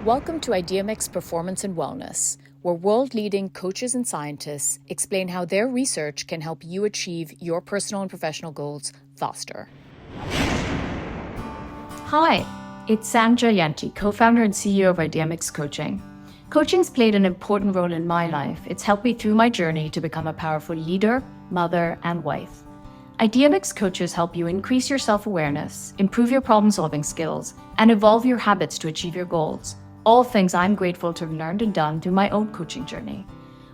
Welcome to IdeaMix Performance and Wellness, where world-leading coaches and scientists explain how their research can help you achieve your personal and professional goals faster. Hi, it's Jayanti, co-founder and CEO of IdeaMix Coaching. Coaching's played an important role in my life. It's helped me through my journey to become a powerful leader, mother, and wife. IdeaMix coaches help you increase your self-awareness, improve your problem-solving skills, and evolve your habits to achieve your goals. All things I'm grateful to have learned and done through my own coaching journey.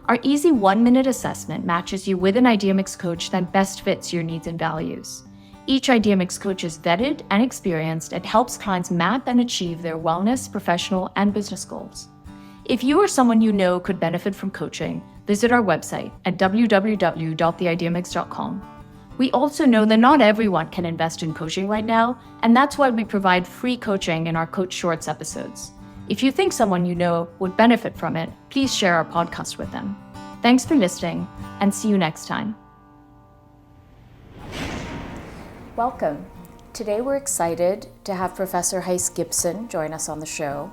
Our easy 1-minute assessment matches you with an IdeaMix coach that best fits your needs and values. Each IdeaMix coach is vetted and experienced and helps clients map and achieve their wellness, professional, and business goals. If you or someone you know could benefit from coaching, visit our website at www.theideamix.com. We also know that not everyone can invest in coaching right now, and that's why we provide free coaching in our Coach Shorts episodes. If you think someone you know would benefit from it, please share our podcast with them. Thanks for listening, and see you next time. Welcome. Today we're excited to have Professor Hise Gibson join us on the show.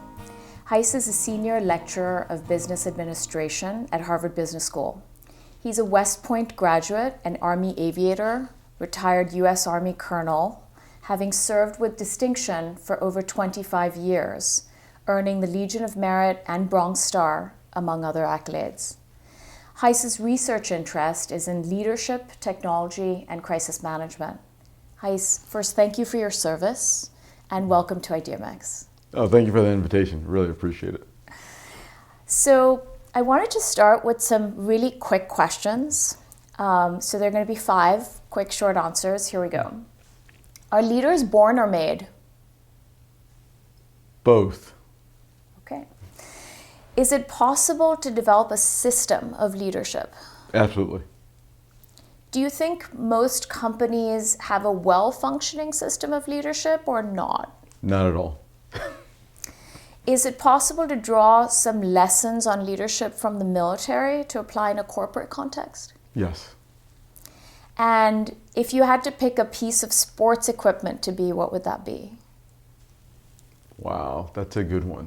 Hise is a senior lecturer of business administration at Harvard Business School. He's a West Point graduate and Army aviator, retired U.S. Army colonel, having served with distinction for over 25 years, earning the Legion of Merit and Bronze Star, among other accolades. Hise's research interest is in leadership, technology, and crisis management. Hise, first, thank you for your service, and welcome to IdeaMix. Oh, thank you for the invitation. Really appreciate it. So I wanted to start with some really quick questions. So there are going to be 5 quick, short answers. Here we go. Are leaders born or made? Both. Okay. Is it possible to develop a system of leadership? Absolutely. Do you think most companies have a well-functioning system of leadership or not? Not at all. Is it possible to draw some lessons on leadership from the military to apply in a corporate context? Yes. And if you had to pick a piece of sports equipment to be, what would that be? Wow, that's a good one.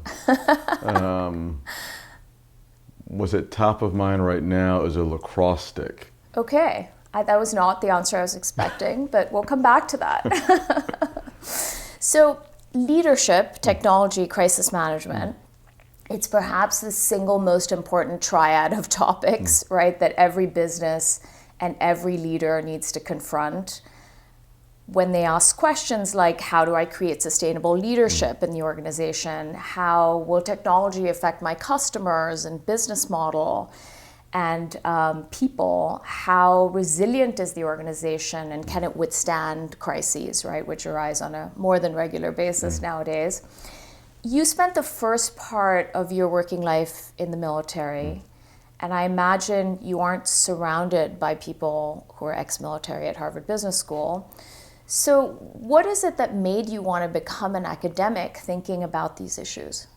What's at top of mind right now is a lacrosse stick. Okay, that was not the answer I was expecting, but we'll come back to that. So leadership, technology, crisis management, it's perhaps the single most important triad of topics, right, that every business and every leader needs to confront when they ask questions like, how do I create sustainable leadership in the organization? How will technology affect my customers and business model and people? How resilient is the organization and can it withstand crises, right, which arise on a more than regular basis nowadays? You spent the first part of your working life in the military, and I imagine you aren't surrounded by people who are ex-military at Harvard Business School. So what is it that made you want to become an academic thinking about these issues?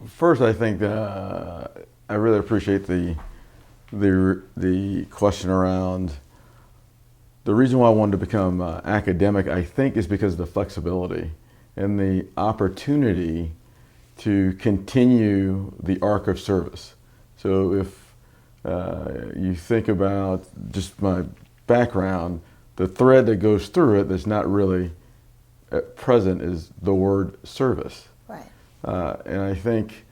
First, I think I really appreciate the question around the reason why I wanted to become academic, I think, is because of the flexibility and the opportunity to continue the arc of service. So if you think about just my background, the thread that goes through it that's not really at present is the word service. Right. And I think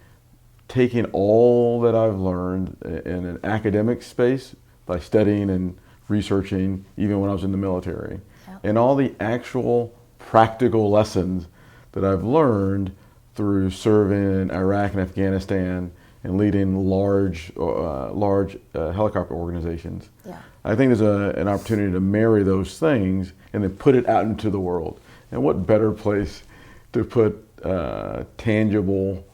taking all that I've learned in an academic space by studying and researching, even when I was in the military, and all the actual practical lessons that I've learned through serving in Iraq and Afghanistan and leading large helicopter organizations. Yeah. I think there's an opportunity to marry those things and then put it out into the world. And what better place to put tangible,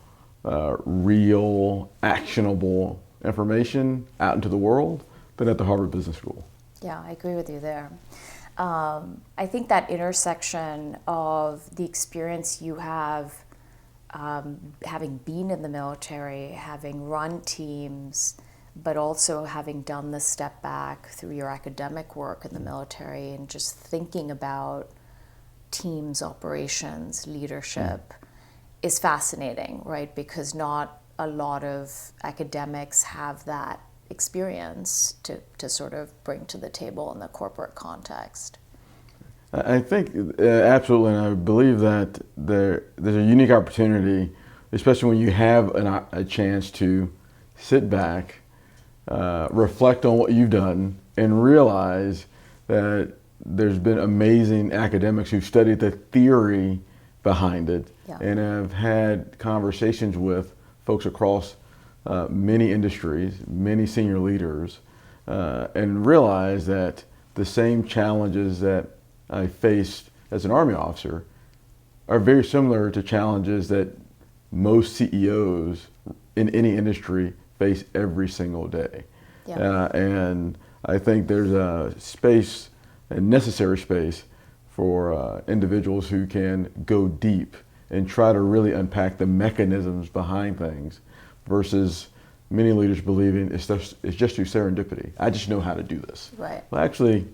real, actionable information out into the world than at the Harvard Business School? Yeah, I agree with you there. I think that intersection of the experience you have having been in the military, having run teams, but also having done the step back through your academic work in the military and just thinking about teams, operations, leadership, is fascinating, right? Because not a lot of academics have that experience to sort of bring to the table in the corporate context. I think absolutely, and I believe that there's a unique opportunity, especially when you have a chance to sit back, reflect on what you've done, and realize that there's been amazing academics who've studied the theory behind it, Yeah. and have had conversations with folks across many industries, many senior leaders, and realize that the same challenges that I faced as an Army officer are very similar to challenges that most CEOs in any industry face every single day. Yeah. And I think there's a space, a necessary space, for individuals who can go deep and try to really unpack the mechanisms behind things, versus many leaders believing it's just through serendipity. I just know how to do this. Right. Well, actually,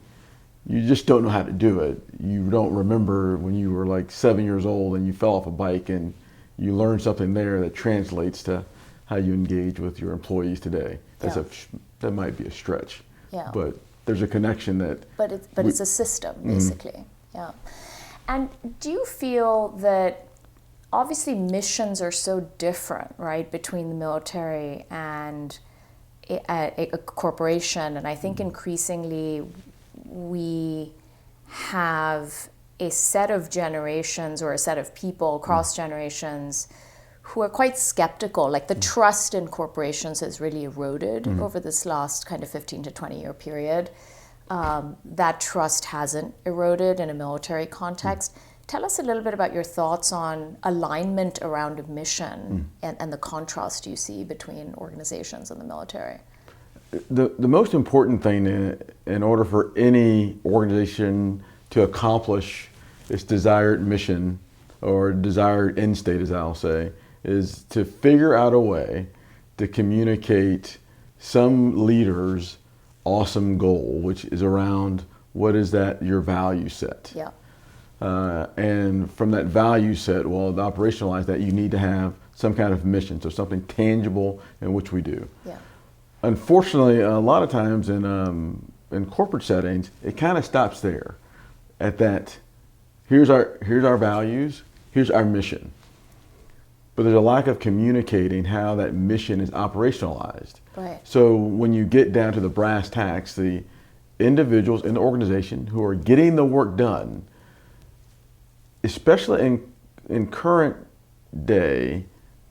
you just don't know how to do it. You don't remember when you were like 7 years old and you fell off a bike and you learned something there that translates to how you engage with your employees today. Yeah. That might be a stretch. Yeah. But there's a connection that. But it's a system, basically. Yeah. And do you feel that obviously missions are so different, right, between the military and a corporation, and I think increasingly we have a set of generations or a set of people across generations who are quite skeptical. Like the trust in corporations has really eroded over this last kind of 15 to 20 year period. That trust hasn't eroded in a military context. Tell us a little bit about your thoughts on alignment around a mission and the contrast you see between organizations and the military. The most important thing in order for any organization to accomplish its desired mission or desired end state, as I'll say, is to figure out a way to communicate some leader's awesome goal, which is around what is that your value set. Yeah. And from that value set, well, to operationalize that, you need to have some kind of mission, so something tangible in which we do. Yeah. Unfortunately, a lot of times in corporate settings, it kind of stops there. At that, here's our values, here's our mission. But there's a lack of communicating how that mission is operationalized. Right. So when you get down to the brass tacks, the individuals in the organization who are getting the work done, especially in current day,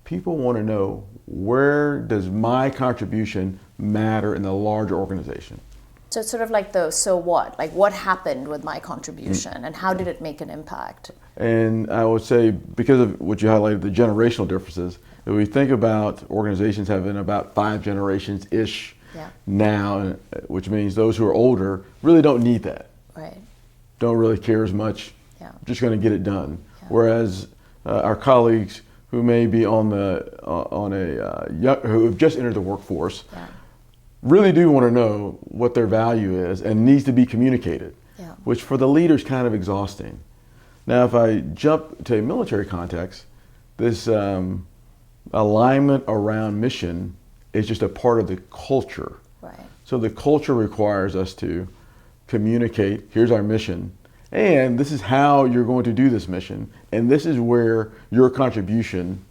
people want to know, where does my contribution matter in the larger organization? So it's sort of like so what? Like what happened with my contribution and how did it make an impact? And I would say, because of what you highlighted, the generational differences, if we think about organizations having about 5 generations-ish now, which means those who are older really don't need that. Right. Don't really care as much. Yeah. Just going to get it done. Yeah. Whereas our colleagues who may be who have just entered the workforce really do want to know what their value is and needs to be communicated, which for the leader is kind of exhausting. Now, if I jump to a military context, this alignment around mission is just a part of the culture. Right. So the culture requires us to communicate, here's our mission, and this is how you're going to do this mission, and this is where your contribution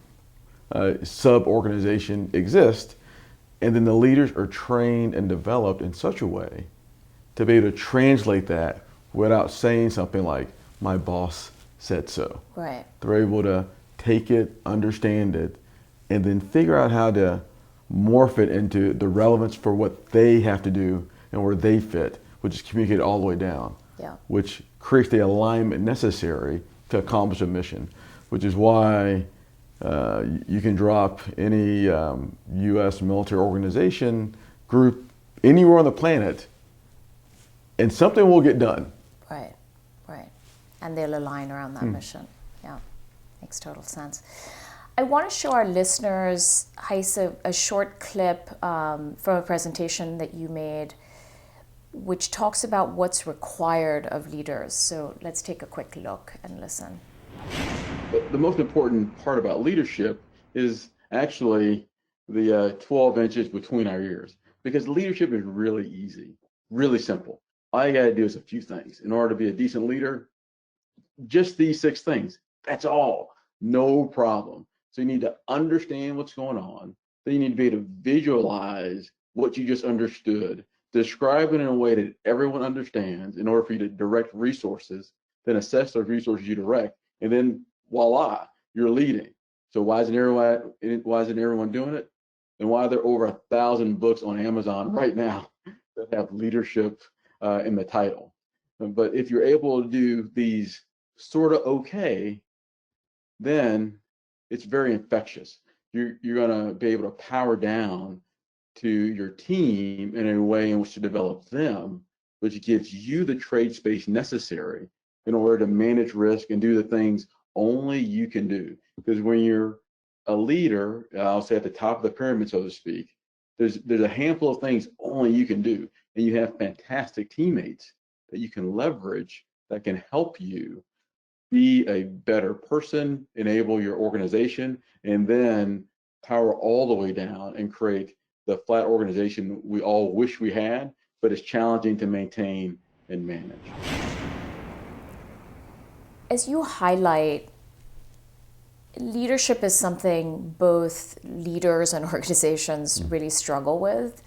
sub-organization exists. And then the leaders are trained and developed in such a way to be able to translate that without saying something like, my boss said so. Right. They're able to take it, understand it, and then figure out how to morph it into the relevance for what they have to do and where they fit, which is communicated all the way down, which creates the alignment necessary to accomplish a mission, which is why you can drop any U.S. military organization group anywhere on the planet and something will get done. Right, right. And they'll align around that mission. Yeah, makes total sense. I want to show our listeners, Hise, a short clip from a presentation that you made, which talks about what's required of leaders. So let's take a quick look and listen. But the most important part about leadership is actually the 12 inches between our ears, because leadership is really easy, really simple. All you got to do is a few things. In order to be a decent leader, just these 6 things. That's all. No problem. So you need to understand what's going on. Then you need to be able to visualize what you just understood, describe it in a way that everyone understands in order for you to direct resources, then assess those resources you direct, and then voila, you're leading. So why isn't everyone doing it? And why are there over 1,000 books on Amazon right now that have leadership in the title? But if you're able to do these sort of okay, then it's very infectious. You're going to be able to power down to your team in a way in which to develop them, which gives you the trade space necessary in order to manage risk and do the things only you can do. Because when you're a leader, I'll say at the top of the pyramid, so to speak, there's a handful of things only you can do, and you have fantastic teammates that you can leverage that can help you be a better person, enable your organization, and then power all the way down and create the flat organization we all wish we had, but it's challenging to maintain and manage. As you highlight, leadership is something both leaders and organizations really struggle with.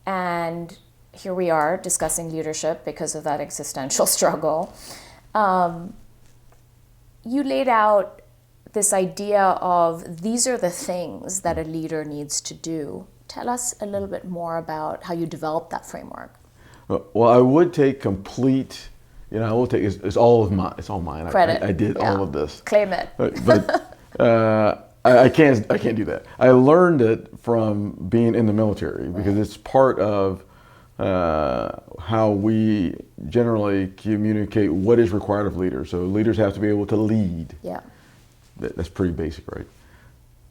And here we are discussing leadership because of that existential struggle. You laid out this idea of these are the things that a leader needs to do. Tell us a little bit more about how you developed that framework. Well, I would take complete, I will take, it's all of mine. It's all mine. Credit. I did all of this. Claim it. But I can't do that. I learned it from being in the military because it's part of how we generally communicate what is required of leaders. So leaders have to be able to lead. Yeah. That's pretty basic, right?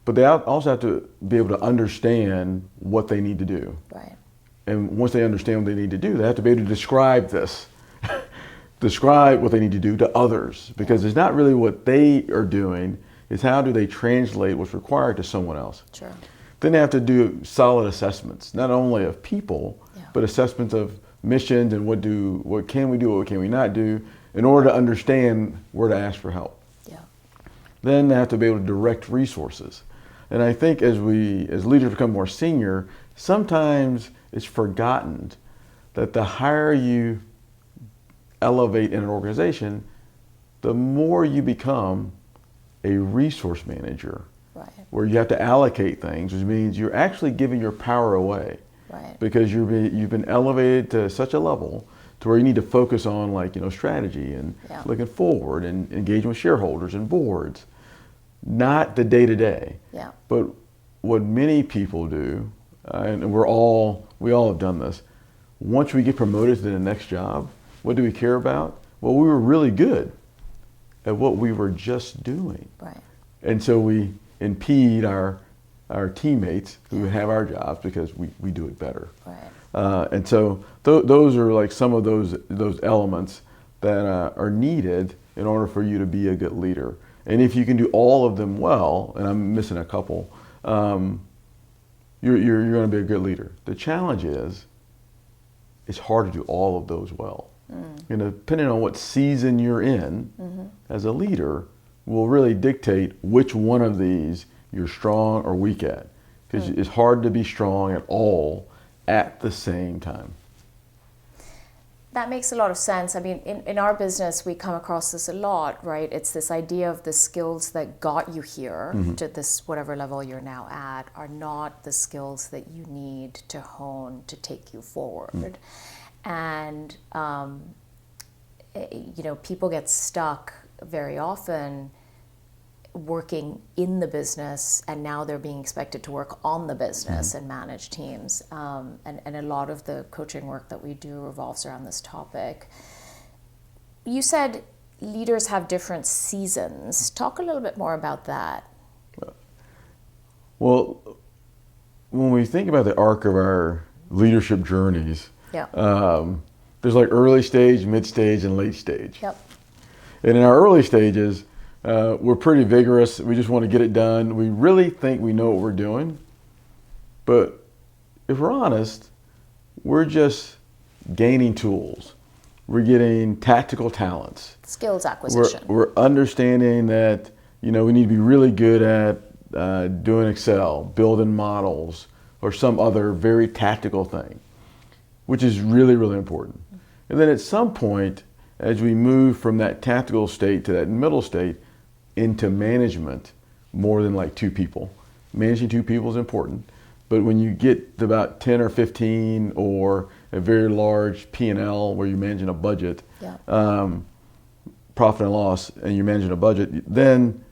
But they also have to be able to understand what they need to do. Right. And once they understand what they need to do, they have to be able to describe this, describe what they need to do to others, because it's not really what they are doing, it's how do they translate what's required to someone else. Sure. Then they have to do solid assessments, not only of people, but assessments of missions and what can we do, what can we not do, in order to understand where to ask for help. Yeah. Then they have to be able to direct resources. And I think as leaders become more senior, sometimes it's forgotten that the higher you elevate in an organization, the more you become a resource manager, right, where you have to allocate things, which means you're actually giving your power away. Right. Because you've been elevated to such a level to where you need to focus on strategy and looking forward and engaging with shareholders and boards, not the day-to-day. Yeah. But what many people do, and we all have done this, once we get promoted to the next job, what do we care about? Well, we were really good at what we were just doing. Right. And so we impede our teammates who have our jobs because we do it better. Right. And so those are like some of those elements that are needed in order for you to be a good leader. And if you can do all of them well, and I'm missing a couple, you're going to be a good leader. The challenge is it's hard to do all of those well. Depending on what season you're in as a leader will really dictate which one of these you're strong or weak at. Because it's hard to be strong at all at the same time. That makes a lot of sense. I mean, in our business, we come across this a lot, right? It's this idea of the skills that got you here to this whatever level you're now at are not the skills that you need to hone to take you forward. And, people get stuck very often working in the business, and now they're being expected to work on the business and manage teams. And a lot of the coaching work that we do revolves around this topic. You said leaders have different seasons. Talk a little bit more about that. Well, when we think about the arc of our leadership journeys, there's like early stage, mid stage, and late stage. Yep. And in our early stages, We're pretty vigorous. We just want to get it done. We really think we know what we're doing. But if we're honest, we're just gaining tools. We're getting tactical talents. Skills acquisition. We're understanding that, we need to be really good at doing Excel, building models, or some other very tactical thing, which is really, really important. And then at some point, as we move from that tactical state to that middle state into management, more than like 2 people. Managing 2 people is important, but when you get to about 10 or 15 or a very large P&L where you're managing a budget, profit and loss, and you're managing a budget, then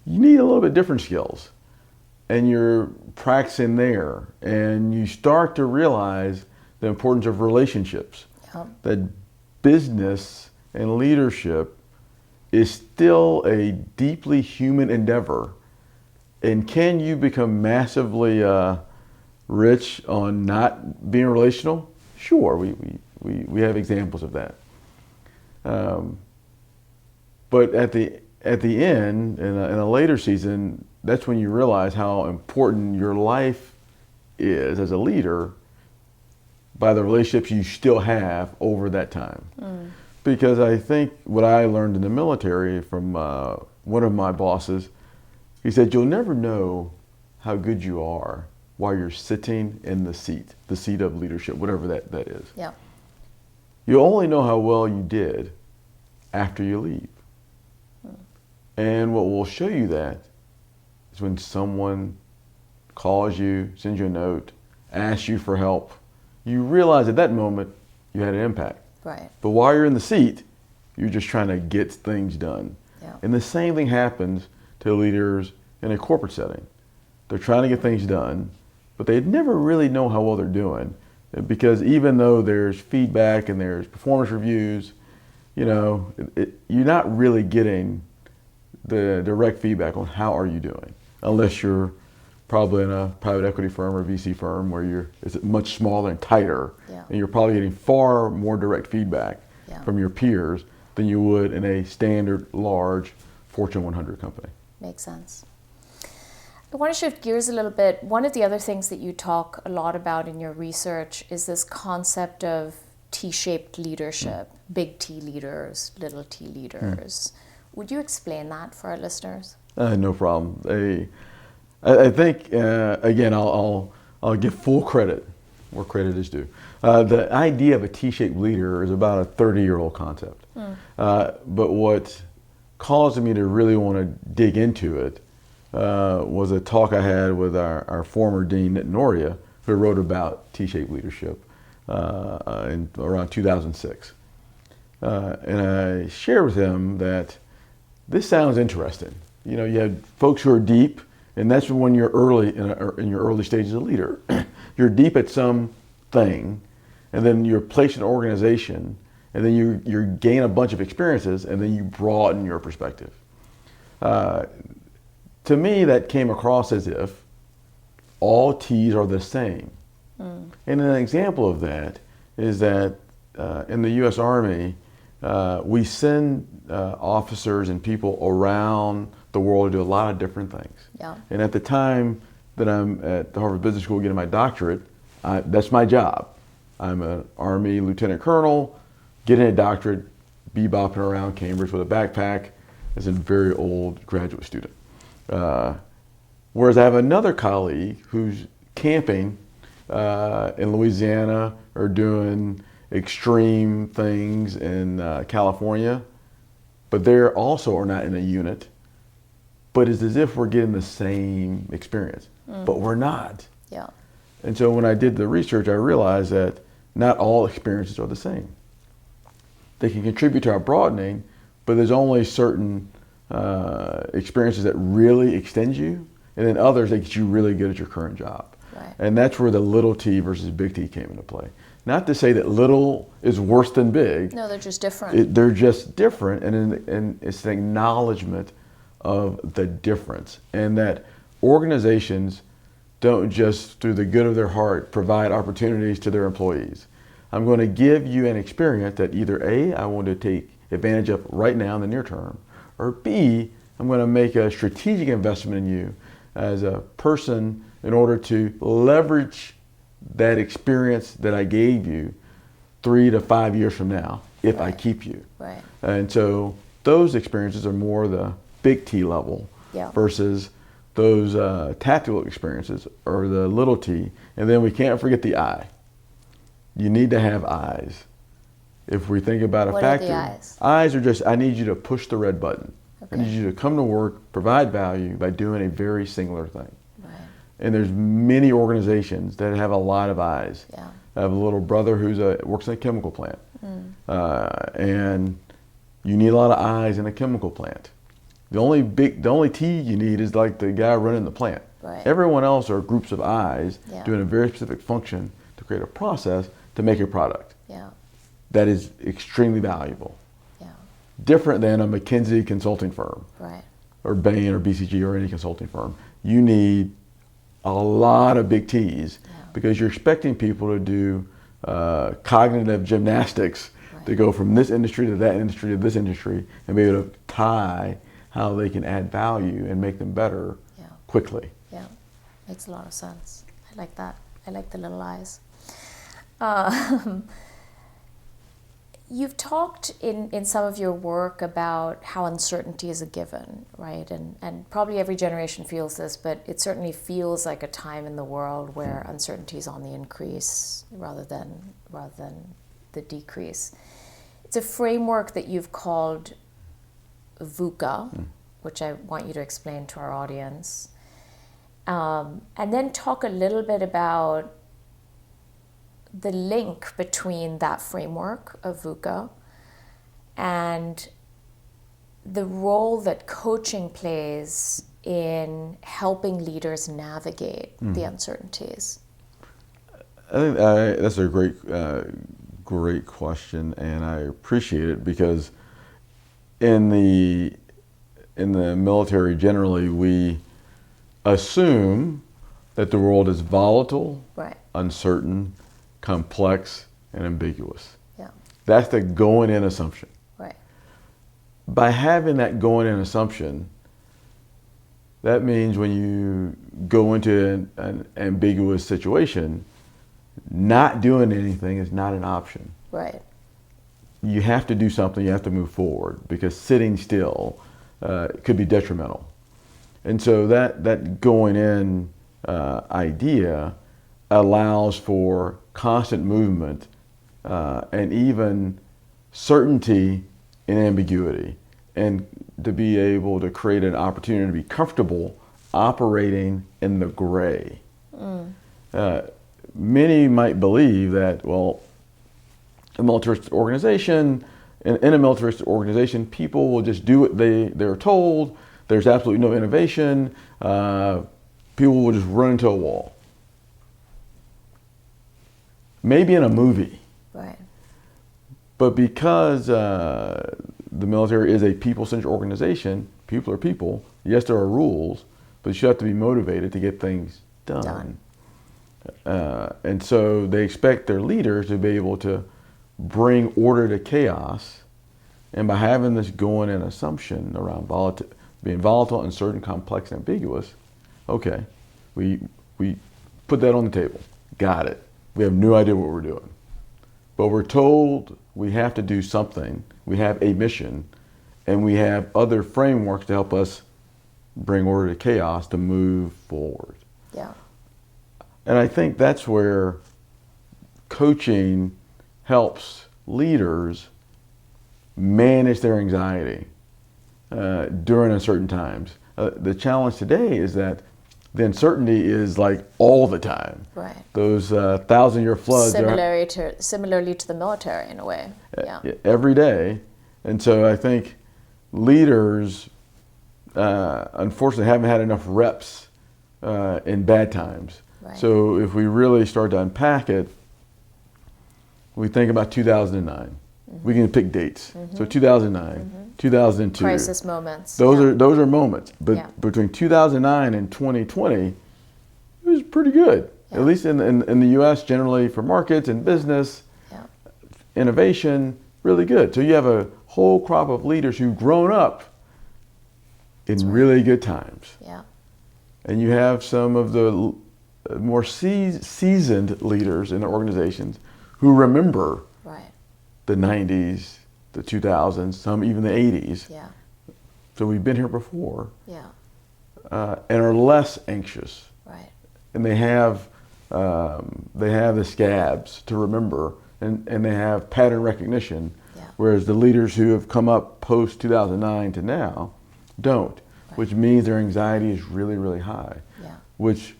you need a little bit different skills. And you're practicing there, and you start to realize the importance of relationships. That business and leadership is still a deeply human endeavor. And can you become massively rich on not being relational? Sure, we have examples of that. But at the end, in a later season, that's when you realize how important your life is as a leader by the relationships you still have over that time. Because I think what I learned in the military from one of my bosses, he said, you'll never know how good you are while you're sitting in the seat of leadership, whatever that is. Yeah. You only know how well you did after you leave. And what will show you that is when someone calls you, sends you a note, asks you for help. You realize at that moment you had an impact. Right. But while you're in the seat, you're just trying to get things done. Yeah. And the same thing happens to leaders in a corporate setting. They're trying to get things done, but they never really know how well they're doing. Because even though there's feedback and there's performance reviews, you're not really getting the direct feedback on how are you doing, unless you're probably in a private equity firm or VC firm where it's much smaller and tighter, and you're probably getting far more direct feedback from your peers than you would in a standard large Fortune 100 company. Makes sense. I want to shift gears a little bit. One of the other things that you talk a lot about in your research is this concept of T-shaped leadership, big T leaders, little T leaders. Would you explain that for our listeners? No problem. I think, again, I'll give full credit where credit is due. The idea of a T-shaped leader is about a 30-year-old concept. But what caused me to really want to dig into it was a talk I had with our former dean, Nitin Noria, who wrote about T-shaped leadership in around 2006. And I shared with him that this sounds interesting. You have folks who are deep, and that's when you're early in your early stages as a leader. You're deep at some thing, and then you're placed in an organization, and then you gain a bunch of experiences, and then you broaden your perspective. To me, that came across as if all T's are the same. And an example of that is that in the U.S. Army, we send officers and people around the world to do a lot of different things. Yeah. And at the time that I'm at the Harvard Business School getting my doctorate, that's my job. I'm an Army lieutenant colonel, getting a doctorate, bebopping around Cambridge with a backpack as a very old graduate student. Whereas I have another colleague who's camping in Louisiana or doing extreme things in California, but they also are not in a unit. But it's as if we're getting the same experience, but we're not. Yeah. And so when I did the research, I realized that not all experiences are the same. They can contribute to our broadening, but there's only certain experiences that really extend you, and then others that get you really good at your current job. Right. And that's where the little T versus big T came into play. Not to say that little is worse than big. No, they're just different. They're just different, and it's an acknowledgement of the difference, and that organizations don't just, through the good of their heart, provide opportunities to their employees. I'm going to give you an experience that either A, I want to take advantage of right now in the near term, or B, I'm going to make a strategic investment in you as a person in order to leverage that experience that I gave you 3 to 5 years from now if I keep you. Right. And so those experiences are more the big T level versus those tactical experiences or the little T. And then we can't forget the I. You need to have eyes. If we think about a factory, what are the eyes? Eyes are just, I need you to push the red button. Okay. I need you to come to work, provide value by doing a very singular thing. Right. And there's many organizations that have a lot of eyes. Yeah. I have a little brother who works in a chemical plant. And you need a lot of eyes in a chemical plant. The only T you need is like the guy running the plant. Right. Everyone else are groups of eyes doing a very specific function to create a process to make a product. Yeah. That is extremely valuable. Yeah. Different than a McKinsey consulting firm. Right. Or Bain or BCG or any consulting firm. You need a lot of big T's because you're expecting people to do cognitive gymnastics to go from this industry to that industry to this industry and be able to tie how they can add value and make them better quickly. Yeah, makes a lot of sense. I like that. I like the little eyes. You've talked in some of your work about how uncertainty is a given, right? And probably every generation feels this, but it certainly feels like a time in the world where uncertainty is on the increase rather than the decrease. It's a framework that you've called VUCA, which I want you to explain to our audience. And then talk a little bit about the link between that framework of VUCA and the role that coaching plays in helping leaders navigate the uncertainties. I think that's a great question, and I appreciate it because in the military generally we assume that the world is volatile, uncertain, complex, and ambiguous. Yeah. That's the going in assumption. Right. By having that going in assumption, that means when you go into an ambiguous situation, not doing anything is not an option. Right. You have to do something, you have to move forward because sitting still could be detrimental. And so that going in idea allows for constant movement and even certainty in ambiguity, and to be able to create an opportunity to be comfortable operating in the gray. Many might believe that, well, a militaristic organization, in a militaristic organization, people will just do what they're told. There's absolutely no innovation. People will just run into a wall. Maybe in a movie. Right. But because the military is a people-centered organization, people are people. Yes, there are rules, but you have to be motivated to get things done. And so they expect their leaders to be able to bring order to chaos. And by having this going in assumption around being volatile, uncertain, complex, and ambiguous, okay, we put that on the table. Got it. We have no idea what we're doing. But we're told we have to do something. We have a mission, and we have other frameworks to help us bring order to chaos to move forward. Yeah. And I think that's where coaching helps leaders manage their anxiety during uncertain times. The challenge today is that the uncertainty is like all the time. Right. Those 1,000-year floods. Similarly to the military in a way. Yeah. Every day. And so I think leaders, unfortunately, haven't had enough reps in bad times. Right. So if we really start to unpack it, we think about 2009. We can pick dates. So 2009, 2002. Crisis moments. Those are moments. But between 2009 and 2020, it was pretty good. At least in the U.S. generally for markets and business, innovation, really good. So you have a whole crop of leaders who've grown up in really good times. Yeah. And you have some of the more seasoned leaders in the organizations who remember Right. the 90s, the 2000s, some even the 80s. Yeah. So we've been here before. Yeah. And are less anxious. Right. And they have the scabs to remember, and they have pattern recognition, Yeah. whereas the leaders who have come up post 2009 to now don't, which means their anxiety is really, really high, Yeah. which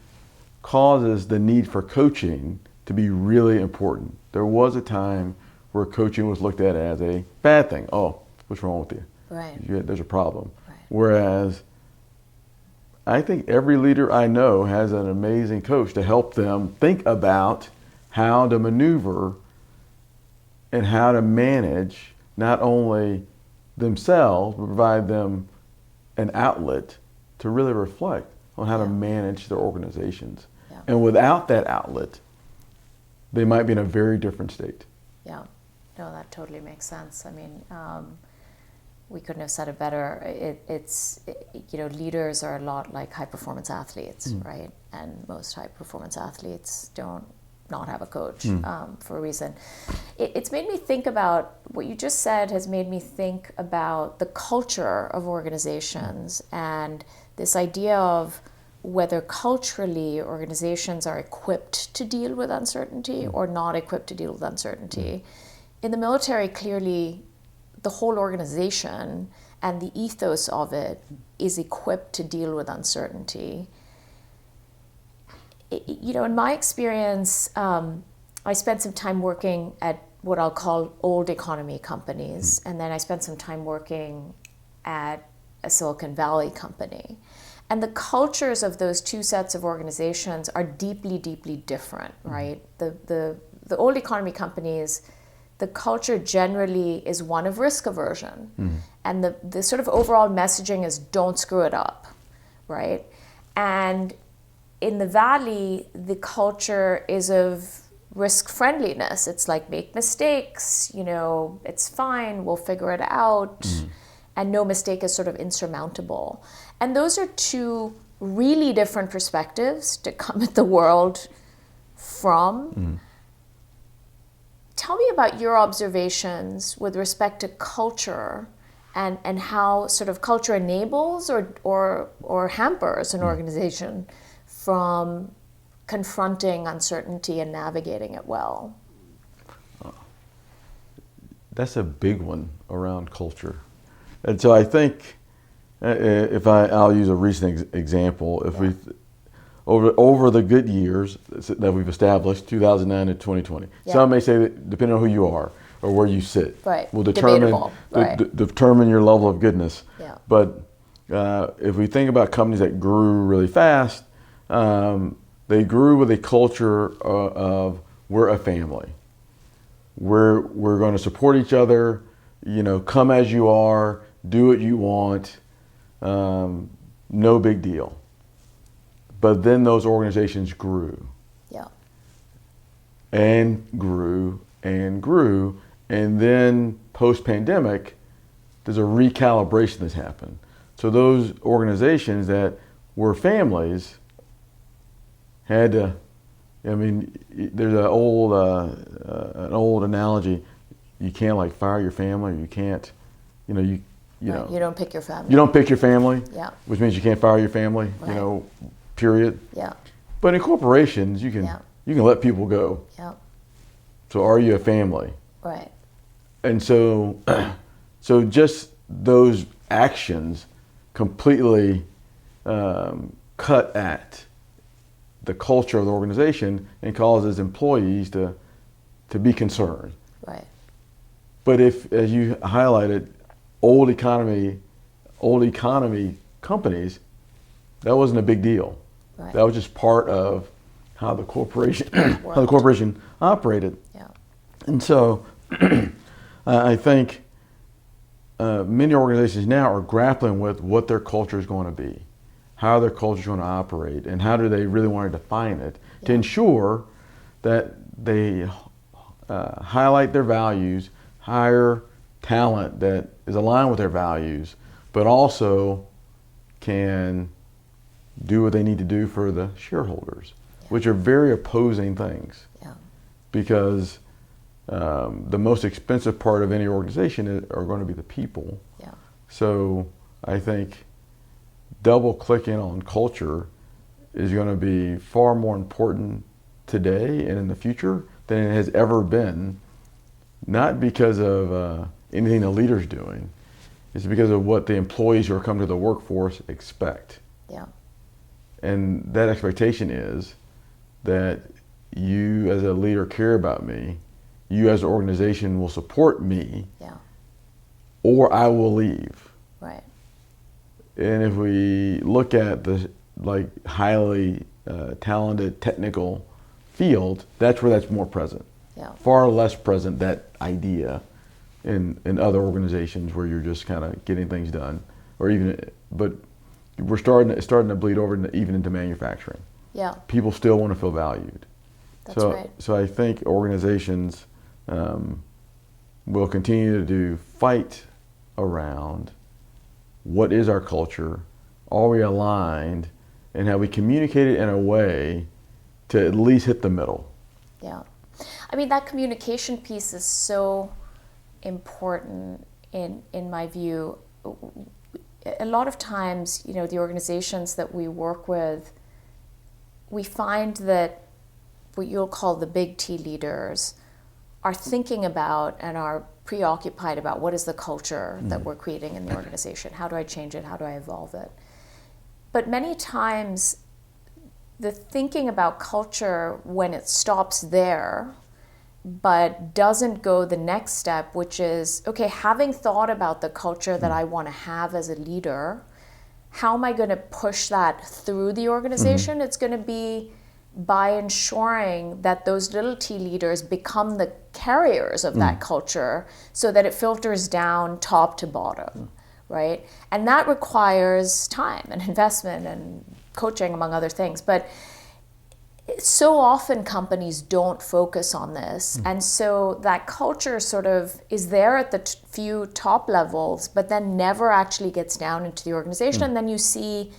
causes the need for coaching to be really important. There was a time where coaching was looked at as a bad thing. Oh, what's wrong with you? Right. There's a problem. Right. Whereas I think every leader I know has an amazing coach to help them think about how to maneuver and how to manage not only themselves, but provide them an outlet to really reflect on how to manage their organizations. Yeah. And without that outlet, they might be in a very different state. Yeah. No, that totally makes sense. I mean, we couldn't have said it better. Leaders are a lot like high performance athletes, right? And most high performance athletes don't not have a coach for a reason. It's made me think about what you just said, has made me think about the culture of organizations and this idea of whether culturally organizations are equipped to deal with uncertainty or not equipped to deal with uncertainty. In the military, clearly, the whole organization and the ethos of it is equipped to deal with uncertainty. In my experience, I spent some time working at what I'll call old economy companies, and then I spent some time working at a Silicon Valley company. And the cultures of those two sets of organizations are deeply, deeply different, right? The old economy companies, the culture generally is one of risk aversion. And the sort of overall messaging is don't screw it up, right? And in the Valley, the culture is of risk friendliness. It's like make mistakes, it's fine, we'll figure it out. And no mistake is sort of insurmountable. And those are two really different perspectives to come at the world from. Tell me about your observations with respect to culture and how sort of culture enables or hampers an organization from confronting uncertainty and navigating it well. That's a big one around culture. And so I think, I'll use a recent example. If we over the good years that we've established, 2009 to 2020. Yeah. Some may say that depending on who you are or where you sit, will determine your level of goodness. Yeah. But if we think about companies that grew really fast, they grew with a culture of we're a family. We're going to support each other. Come as you are, do what you want. No big deal. But then those organizations grew. Yeah. And grew and grew. And then post-pandemic, there's a recalibration that's happened. So those organizations that were families had to, there's an old analogy. You can't fire your family. You can't, you don't pick your family. You don't pick your family. Yeah. Which means you can't fire your family. Right. Period. Yeah. But in corporations, you can let people go. Yeah. So are you a family? Right. And so just those actions completely cut at the culture of the organization and causes employees to be concerned. Right. But if, as you highlighted, old economy companies, that wasn't a big deal. Right. That was just part of how the corporation operated. Yeah. And so I think many organizations now are grappling with what their culture is going to be, how their culture is going to operate, and how do they really want to define it to ensure that they highlight their values, hire talent that is aligned with their values, but also can do what they need to do for the shareholders, which are very opposing things. Yeah. Because the most expensive part of any organization are going to be the people. Yeah. So I think double clicking on culture is going to be far more important today and in the future than it has ever been, not because of anything the leader's doing, it's because of what the employees who are coming to the workforce expect. Yeah. And that expectation is that you as a leader care about me, you as an organization will support me, Yeah. or I will leave. Right. And if we look at the highly talented technical field, that's where that's more present. Yeah. Far less present, that idea, in other organizations where you're just kind of getting things done, but it's starting to bleed over even into manufacturing. Yeah. People still want to feel valued. That's right. So I think organizations will continue to fight around what is our culture, are we aligned, and have we communicated in a way to at least hit the middle. Yeah. I mean, that communication piece is so important in my view. A lot of times, the organizations that we work with, we find that what you'll call the big T leaders are thinking about and are preoccupied about what is the culture that we're creating in the organization. How do I change it? How do I evolve it? But many times, the thinking about culture, when it stops there, but doesn't go the next step, which is, okay, having thought about the culture that I want to have as a leader, how am I going to push that through the organization? It's going to be by ensuring that those little T leaders become the carriers of that culture so that it filters down top to bottom, right? And that requires time and investment and coaching, among other things. But so often companies don't focus on this. And so that culture sort of is there at the few top levels, but then never actually gets down into the organization. And then you see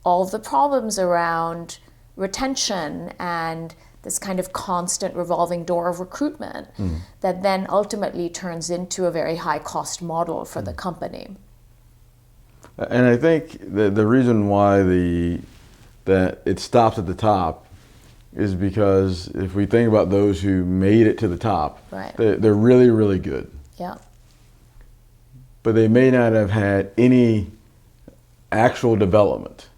all the problems around retention and this kind of constant revolving door of recruitment that then ultimately turns into a very high cost model for the company. And I think the reason why that it stops at the top is because if we think about those who made it to the top, Right. they're really, really good. Yeah. But they may not have had any actual development.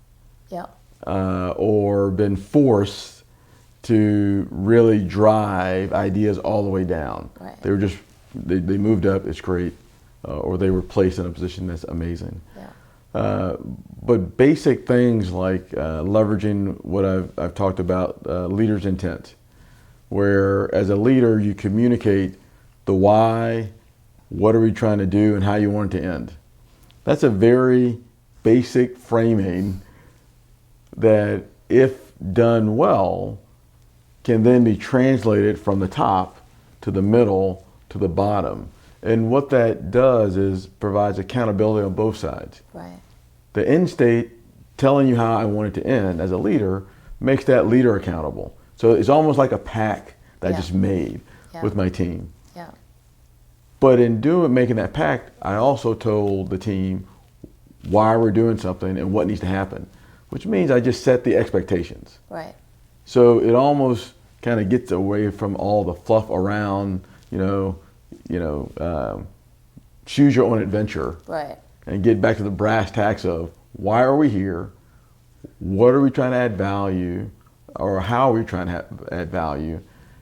Yeah. Or been forced to really drive ideas all the way down. Right. They were just, they moved up, it's great, or they were placed in a position that's amazing. Yeah. But basic things like leveraging what I've talked about, leader's intent, where as a leader you communicate the why, what are we trying to do, and how you want it to end. That's a very basic framing that, if done well, can then be translated from the top to the middle to the bottom. And what that does is provides accountability on both sides. Right. The end state, telling you how I want it to end as a leader, makes that leader accountable. So it's almost like a pact that I just made with my team. Yeah. But in making that pact, I also told the team why we're doing something and what needs to happen, which means I just set the expectations. Right. So it almost kind of gets away from all the fluff around, choose your own adventure. Right. And get back to the brass tacks of why are we here, what are we trying to add value, or how are we trying to add value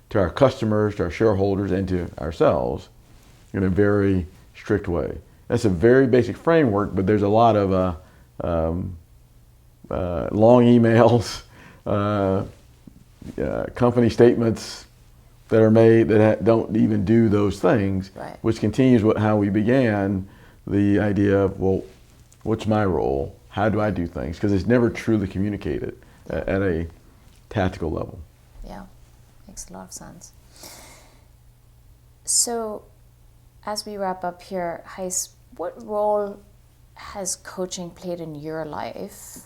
to our customers, to our shareholders, and to ourselves in a very strict way. That's a very basic framework, but there's a lot of long emails, company statements that are made that don't even do those things, Right. which continues how we began the idea of, well, what's my role? How do I do things? Because it's never truly communicated at a tactical level. Yeah, makes a lot of sense. So, as we wrap up here, Hise, what role has coaching played in your life?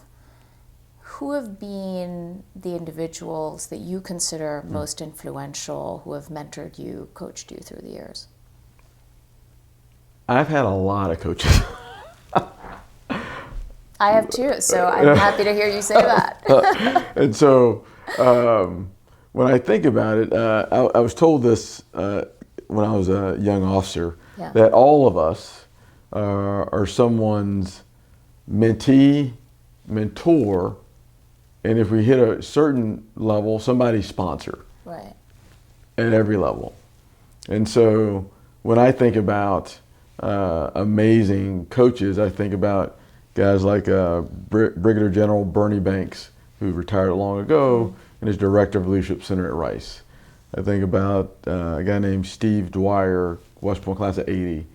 Who have been the individuals that you consider most influential, who have mentored you, coached you through the years? I've had a lot of coaches. I have too, so I'm happy to hear you say that. And so when I think about it, I was told this when I was a young officer, that all of us are someone's mentee, mentor, and if we hit a certain level, somebody's sponsor. Right. At every level. And so when I think about amazing coaches, I think about guys like Brigadier General Bernie Banks, who retired long ago and is director of Leadership Center at Rice. I think about a guy named Steve Dwyer, West Point class of '80.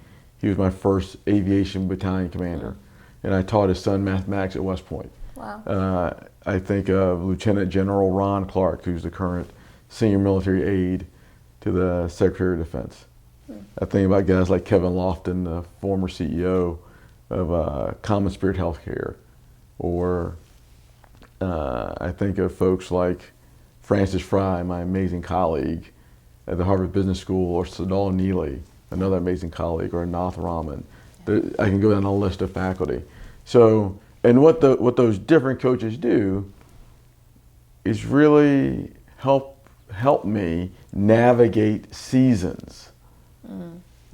He was my first aviation battalion commander, and I taught his son mathematics at West Point. Wow. I think of Lieutenant General Ron Clark, who's the current senior military aide to the Secretary of Defense. I think about guys like Kevin Lofton, the former CEO of Common Spirit Healthcare, or I think of folks like Francis Fry, my amazing colleague at the Harvard Business School, or Sadal Neely, another amazing colleague, or Nath Raman. I can go down a list of faculty. So, and what those different coaches do is really help me navigate seasons.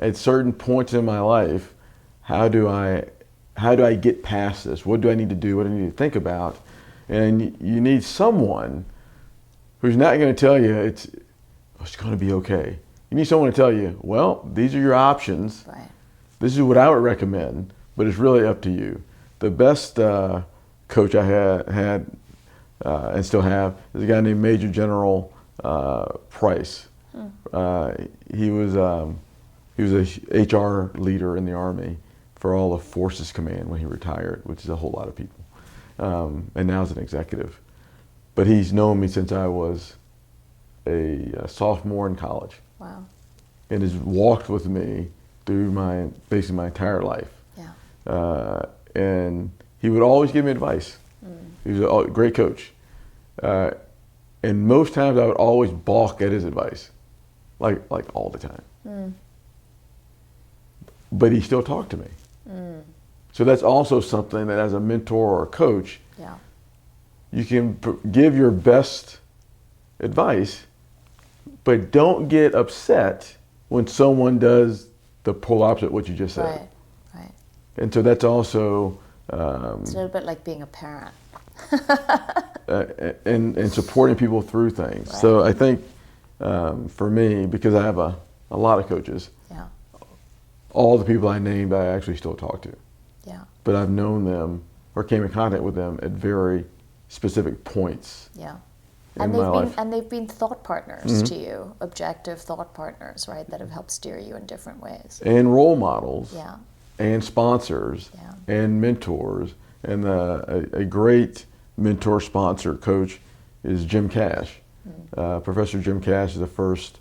At certain points in my life, how do I get past this? What do I need to do? What do I need to think about? And you need someone who's not going to tell you it's going to be okay. You need someone to tell you, well, these are your options. Right. This is what I would recommend, but it's really up to you. The best coach I had and still have is a guy named Major General Price. He was a HR leader in the Army for all of Forces Command when he retired, which is a whole lot of people, and now is an executive. But he's known me since I was a sophomore in college. Wow. And has walked with me through basically my entire life. Yeah. And he would always give me advice. He was a great coach. And most times I would always balk at his advice, like all the time. But he still talked to me. So that's also something that as a mentor or a coach, you can give your best advice, but don't get upset when someone does the polar opposite of what you just said. Right. And so that's also it's a little bit like being a parent. and supporting people through things. Right. So I think for me, because I have a lot of coaches, all the people I named I actually still talk to. Yeah. But I've known them or came in contact with them at very specific points. Yeah. In my life. And they've been thought partners to you, objective thought partners, right, that have helped steer you in different ways. And role models. Yeah. And sponsors. Yeah. And mentors. And a great mentor, sponsor, coach is Jim Cash. Professor Jim Cash is the first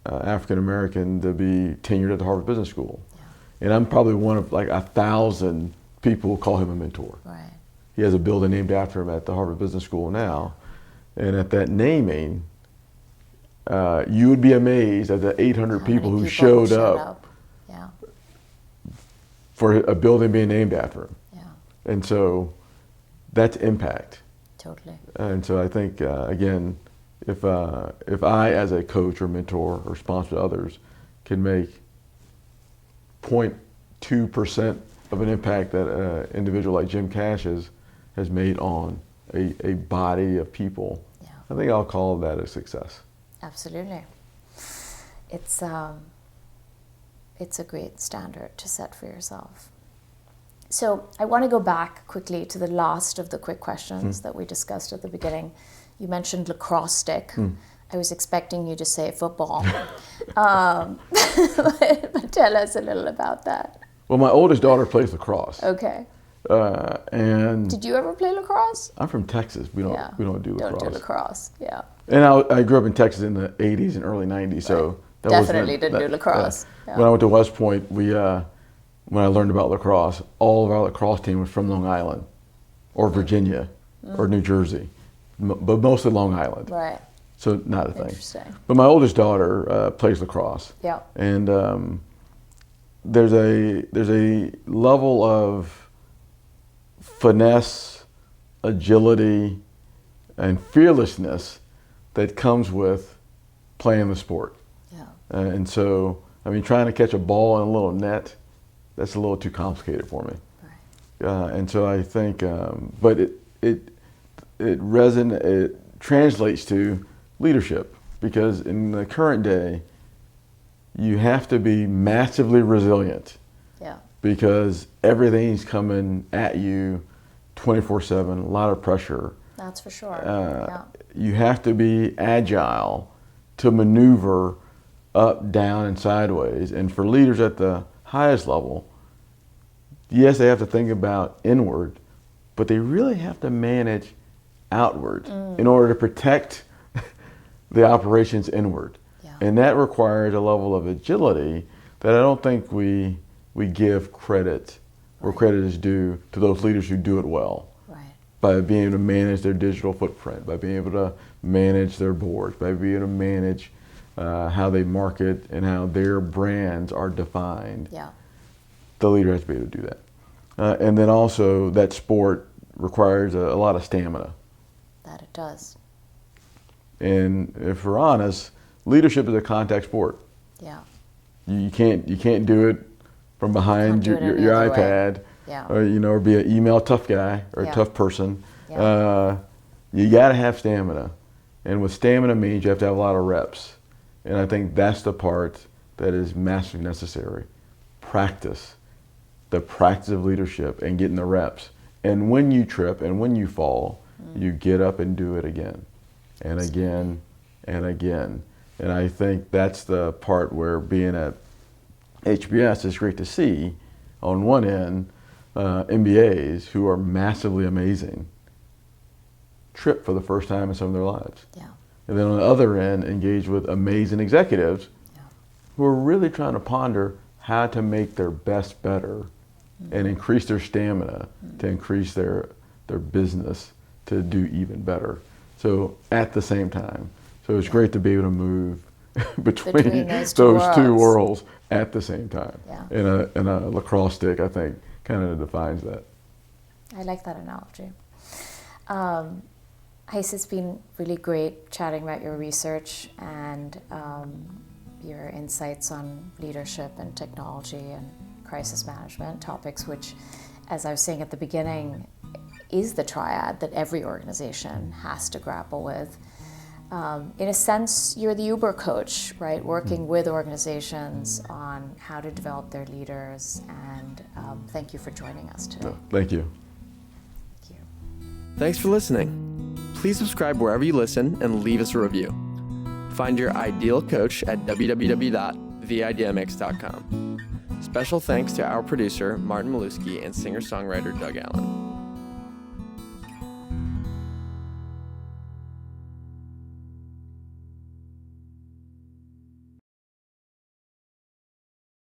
African American to be tenured at the Harvard Business School. Yeah. And I'm probably one of like 1,000 people who call him a mentor. Right. He has a building named after him at the Harvard Business School now. And at that naming, you would be amazed at the 800 people who showed up. Yeah. For a building being named after him. Yeah. And so that's impact. Totally. And so I think, again, if I as a coach or mentor or sponsor others can make 0.2% of an impact that an individual like Jim Cash has made on a body of people, I think I'll call that a success. Absolutely. It's a great standard to set for yourself. So I want to go back quickly to the last of the quick questions that we discussed at the beginning. You mentioned lacrosse stick. I was expecting you to say football. But tell us a little about that. Well, my oldest daughter plays lacrosse. Okay. And did you ever play lacrosse? I'm from Texas. We don't do lacrosse. Don't do lacrosse. Yeah. And I grew up in Texas in the 80s and early 90s, so that definitely didn't do lacrosse. When I went to West Point, when I learned about lacrosse, all of our lacrosse team was from Long Island or Virginia or New Jersey, but mostly Long Island. Right. So not a thing. Interesting. But my oldest daughter plays lacrosse. Yeah. And there's a level of finesse, agility, and fearlessness that comes with playing the sport. Yeah. And so, I mean, trying to catch a ball in a little net, that's a little too complicated for me. Right. And so I think, but it translates to leadership, because in the current day, you have to be massively resilient. Yeah. Because everything's coming at you 24/7, a lot of pressure. That's for sure. You have to be agile to maneuver up, down, and sideways. And for leaders at the highest level, yes, they have to think about inward, but they really have to manage outward in order to protect the operations inward. Yeah. And that requires a level of agility that I don't think we give credit where credit is due to those leaders who do it well. Right. By being able to manage their digital footprint, by being able to manage their boards, by being able to manage how they market and how their brands are defined. Yeah. The leader has to be able to do that. And then also that sport requires a lot of stamina. That it does. And if we're honest, leadership is a contact sport. Yeah. You can't do it from behind Can't do it your any other iPad, way. Yeah. or be an email tough guy or Yeah. a tough person. Yeah. You got to have stamina, and what stamina means, you have to have a lot of reps. And I think that's the part that is massively necessary. Practice, the practice of leadership, and getting the reps. And when you trip and when you fall, you get up and do it again, and again, and again. And I think that's the part where being at HBS is great to see. On one end, MBAs who are massively amazing trip for the first time in some of their lives. Yeah. And then on the other end, engage with amazing executives who are really trying to ponder how to make their best better and increase their stamina to increase their business to do even better. So at the same time. So it's great to be able to move between those those two worlds. worlds at the same time. Yeah. And a lacrosse stick, I think, kind of defines that. I like that analogy. Hise, it's been really great chatting about your research and your insights on leadership and technology and crisis management, topics which, as I was saying at the beginning, is the triad that every organization has to grapple with. In a sense, you're the Uber coach, right? Working with organizations on how to develop their leaders. And thank you for joining us today. No, thank you. Thank you. Thanks for listening. Please subscribe wherever you listen and leave us a review. Find your ideal coach at www.theidmx.com. Special thanks to our producer, Martin Maluski, and singer-songwriter Doug Allen.